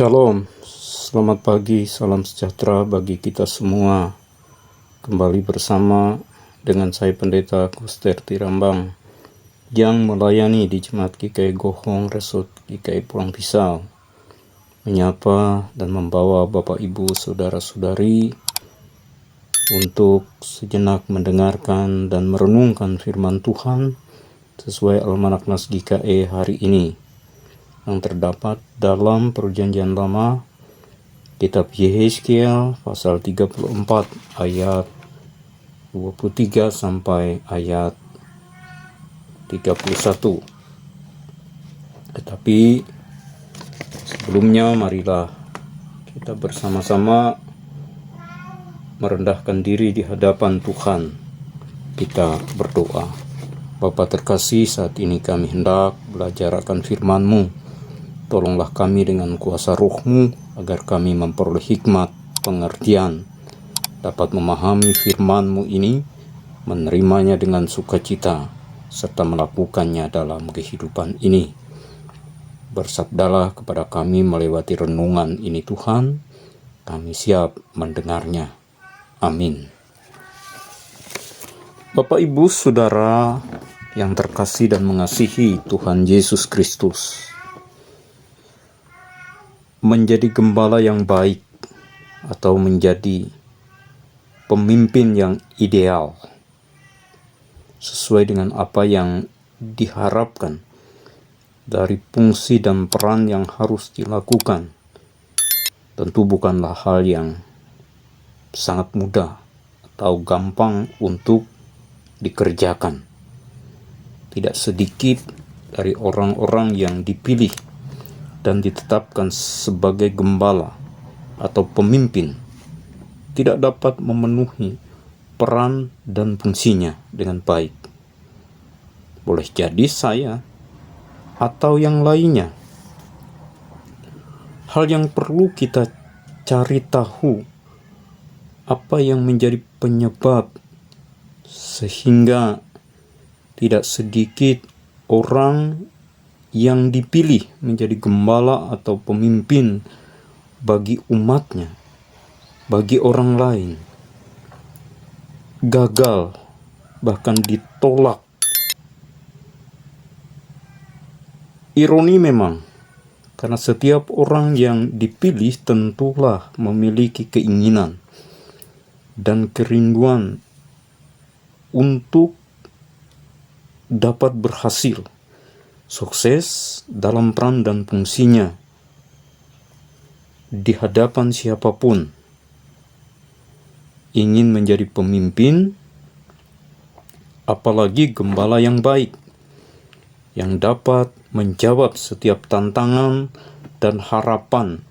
Shalom, selamat pagi, salam sejahtera bagi kita semua. Kembali bersama dengan saya Pendeta Koster Tirambang yang melayani di Jemaat GKI Gohong Resort GKI Pulang Pisau, menyapa dan membawa Bapak Ibu Saudara-saudari untuk sejenak mendengarkan dan merenungkan firman Tuhan sesuai Almanak Nas GKI hari ini, yang terdapat dalam Perjanjian Lama, Kitab Yehezkiel pasal 34 ayat 23 sampai ayat 31. Tetapi sebelumnya marilah kita bersama-sama merendahkan diri di hadapan Tuhan. Kita berdoa. Bapa terkasih, saat ini kami hendak belajar akan firman-Mu. Tolonglah kami dengan kuasa Roh-Mu, agar kami memperoleh hikmat, pengertian, dapat memahami firman-Mu ini, menerimanya dengan sukacita, serta melakukannya dalam kehidupan ini. Bersabdalah kepada kami melewati renungan ini Tuhan, kami siap mendengarnya. Amin. Bapak, Ibu, Saudara yang terkasih dan mengasihi Tuhan Yesus Kristus, menjadi gembala yang baik atau menjadi pemimpin yang ideal sesuai dengan apa yang diharapkan dari fungsi dan peran yang harus dilakukan, tentu bukanlah hal yang sangat mudah atau gampang untuk dikerjakan. Tidak sedikit dari orang-orang yang dipilih dan ditetapkan sebagai gembala atau pemimpin tidak dapat memenuhi peran dan fungsinya dengan baik. Boleh jadi saya atau yang lainnya. Hal yang perlu kita cari tahu, apa yang menjadi penyebab sehingga tidak sedikit orang yang dipilih menjadi gembala atau pemimpin bagi umatnya, bagi orang lain, gagal, bahkan ditolak. Ironi memang, karena setiap orang yang dipilih tentulah memiliki keinginan dan kerinduan untuk dapat berhasil, sukses dalam peran dan fungsinya di hadapan siapapun. Ingin menjadi pemimpin, apalagi gembala yang baik, yang dapat menjawab setiap tantangan dan harapan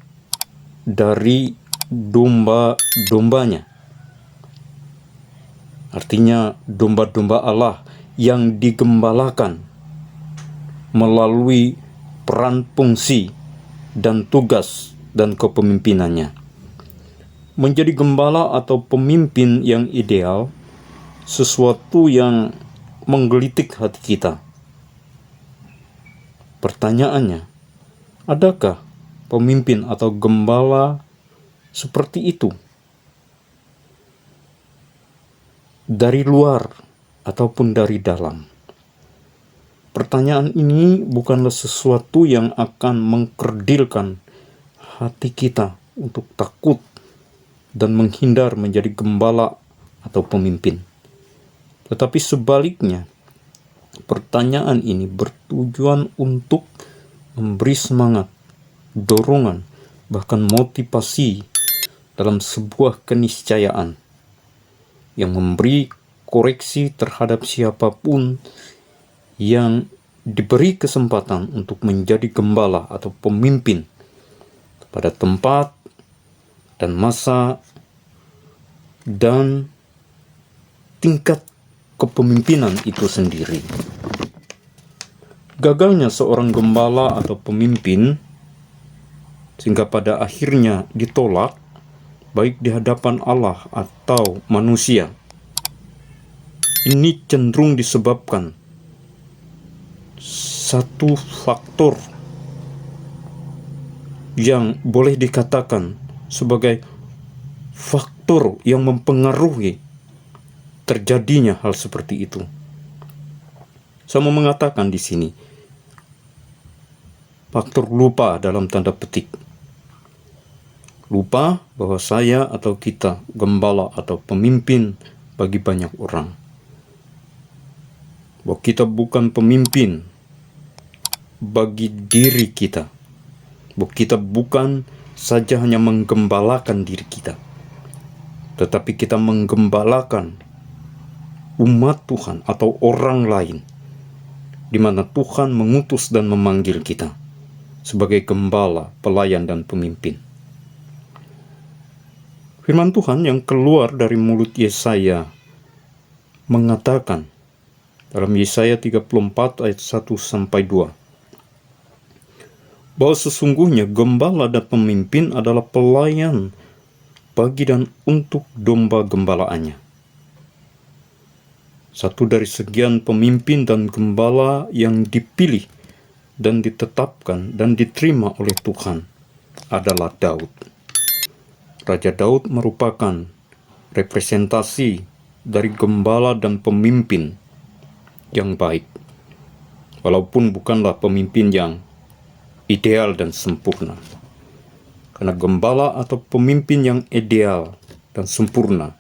dari domba-dombanya. Artinya domba-domba Allah yang digembalakan melalui peran fungsi dan tugas dan kepemimpinannya. Menjadi gembala atau pemimpin yang ideal sesuatu yang menggelitik hati kita. Pertanyaannya, adakah pemimpin atau gembala seperti itu? Dari luar ataupun dari dalam? Pertanyaan ini bukanlah sesuatu yang akan mengkerdilkan hati kita untuk takut dan menghindar menjadi gembala atau pemimpin. Tetapi sebaliknya, pertanyaan ini bertujuan untuk memberi semangat, dorongan, bahkan motivasi dalam sebuah keniscayaan yang memberi koreksi terhadap siapapun yang diberi kesempatan untuk menjadi gembala atau pemimpin pada tempat dan masa dan tingkat kepemimpinan itu sendiri. Gagalnya seorang gembala atau pemimpin sehingga pada akhirnya ditolak baik di hadapan Allah atau manusia, ini cenderung disebabkan satu faktor yang boleh dikatakan sebagai faktor yang mempengaruhi terjadinya hal seperti itu. Saya mau mengatakan di sini, faktor lupa dalam tanda petik. Lupa bahwa saya atau kita gembala atau pemimpin bagi banyak orang. Bahwa kita bukan pemimpin bagi diri kita. Bahwa kita bukan saja hanya menggembalakan diri kita, tetapi kita menggembalakan umat Tuhan atau orang lain, di mana Tuhan mengutus dan memanggil kita sebagai gembala, pelayan, dan pemimpin. Firman Tuhan yang keluar dari mulut Yesaya mengatakan dalam Yesaya 34 ayat 1-2 bahwa sesungguhnya gembala dan pemimpin adalah pelayan bagi dan untuk domba gembalaannya. Satu dari sekian pemimpin dan gembala yang dipilih dan ditetapkan dan diterima oleh Tuhan adalah Daud. Raja Daud merupakan representasi dari gembala dan pemimpin yang baik, walaupun bukanlah pemimpin yang ideal dan sempurna. Karena gembala atau pemimpin yang ideal dan sempurna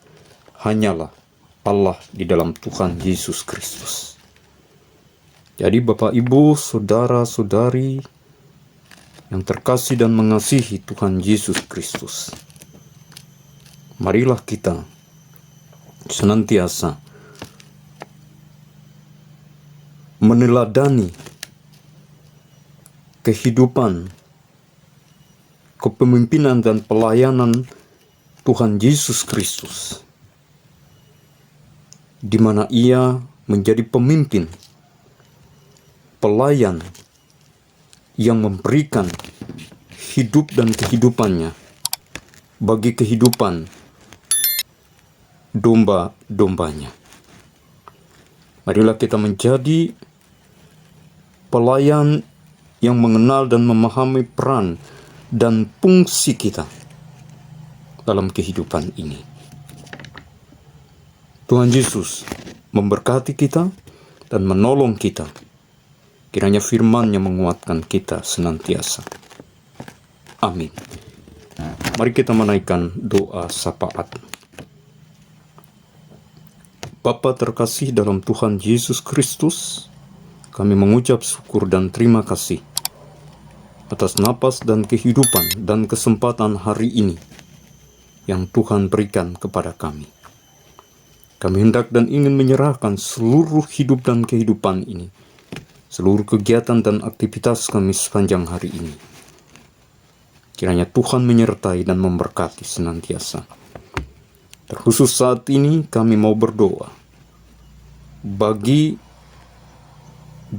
hanyalah Allah di dalam Tuhan Yesus Kristus. Jadi Bapak, Ibu, Saudara-saudari yang terkasih dan mengasihi Tuhan Yesus Kristus, marilah kita senantiasa meneladani kehidupan, kepemimpinan dan pelayanan Tuhan Yesus Kristus, di mana Ia menjadi pemimpin, pelayan yang memberikan hidup dan kehidupannya bagi kehidupan domba-dombanya. Marilah kita menjadi pelayan yang mengenal dan memahami peran dan fungsi kita dalam kehidupan ini. Tuhan Yesus memberkati kita dan menolong kita. Kiranya firman-Nya menguatkan kita senantiasa. Amin. Mari kita menaikkan doa syafaat. Bapa terkasih dalam Tuhan Yesus Kristus, kami mengucap syukur dan terima kasih atas napas dan kehidupan dan kesempatan hari ini yang Tuhan berikan kepada kami. Kami hendak dan ingin menyerahkan seluruh hidup dan kehidupan ini, seluruh kegiatan dan aktivitas kami sepanjang hari ini. Kiranya Tuhan menyertai dan memberkati senantiasa. Terkhusus saat ini kami mau berdoa bagi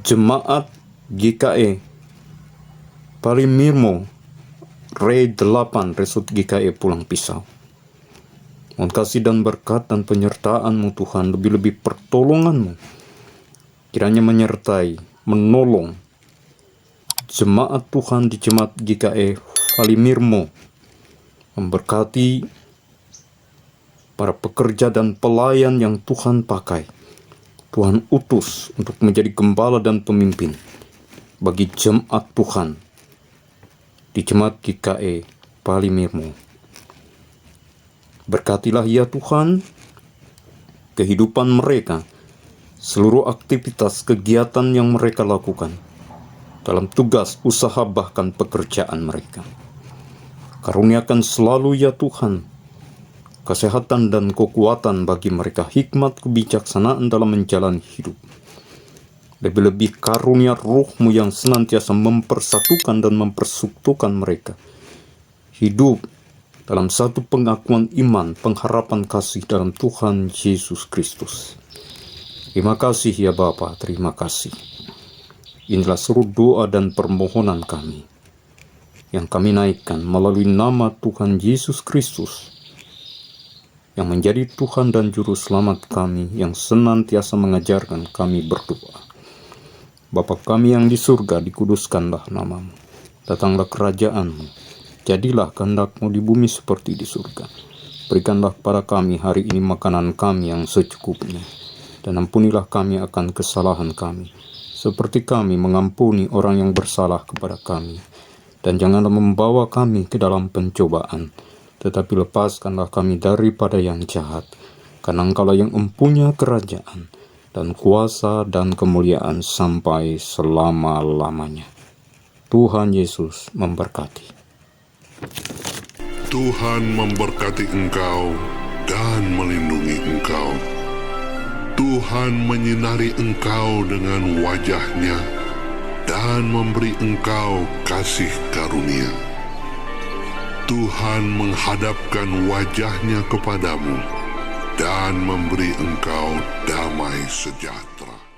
jemaat GKE Palimirmo Re 8 Resort GKE Pulang Pisau. Mohon kasih dan berkat dan penyertaan-Mu Tuhan, lebih-lebih pertolongan-Mu kiranya menyertai, menolong jemaat Tuhan di jemaat GKE Palimirmo, memberkati para pekerja dan pelayan yang Tuhan pakai, Tuhan utus untuk menjadi gembala dan pemimpin bagi jemaat Tuhan di jemaat GKE Palimirmo. Berkatilah ya Tuhan kehidupan mereka, seluruh aktivitas kegiatan yang mereka lakukan dalam tugas, usaha, bahkan pekerjaan mereka. Karuniakan selalu ya Tuhan kesehatan dan kekuatan bagi mereka, hikmat kebijaksanaan dalam menjalani hidup. Lebih-lebih karunia Roh-Mu yang senantiasa mempersatukan dan mempersekutukan mereka hidup dalam satu pengakuan iman, pengharapan kasih dalam Tuhan Yesus Kristus. Terima kasih ya Bapa, terima kasih. Inilah seru doa dan permohonan kami yang kami naikkan melalui nama Tuhan Yesus Kristus, yang menjadi Tuhan dan Juru Selamat kami, yang senantiasa mengajarkan kami berdoa. Bapa kami yang di surga, dikuduskanlah nama-Mu. Datanglah kerajaan-Mu. Jadilah kehendak-Mu di bumi seperti di surga. Berikanlah kepada kami hari ini makanan kami yang secukupnya, dan ampunilah kami akan kesalahan kami, seperti kami mengampuni orang yang bersalah kepada kami. Dan janganlah membawa kami ke dalam pencobaan, tetapi lepaskanlah kami daripada yang jahat. Karena Engkaulah yang mempunyai kerajaan, dan kuasa dan kemuliaan sampai selama-lamanya. Tuhan Yesus memberkati. Tuhan memberkati engkau dan melindungi engkau. Tuhan menyinari engkau dengan wajah-Nya dan memberi engkau kasih karunia. Tuhan menghadapkan wajah-Nya kepadamu dan memberi engkau damai sejahtera.